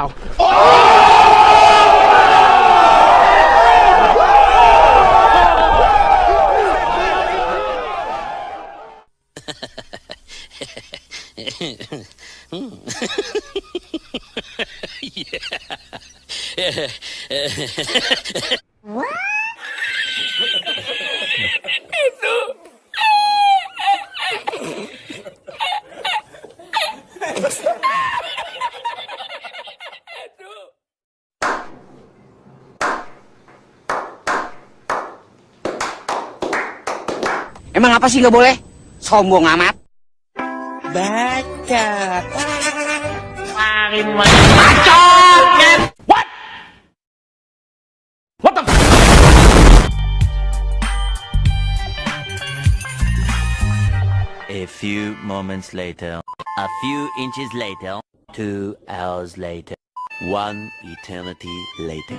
Wow. What? Emang apa sih nggak boleh? Sombong amat. Bacot. Bacot, kan? What? What the? A few moments later, a few inches later, 2 hours later, 1 eternity later.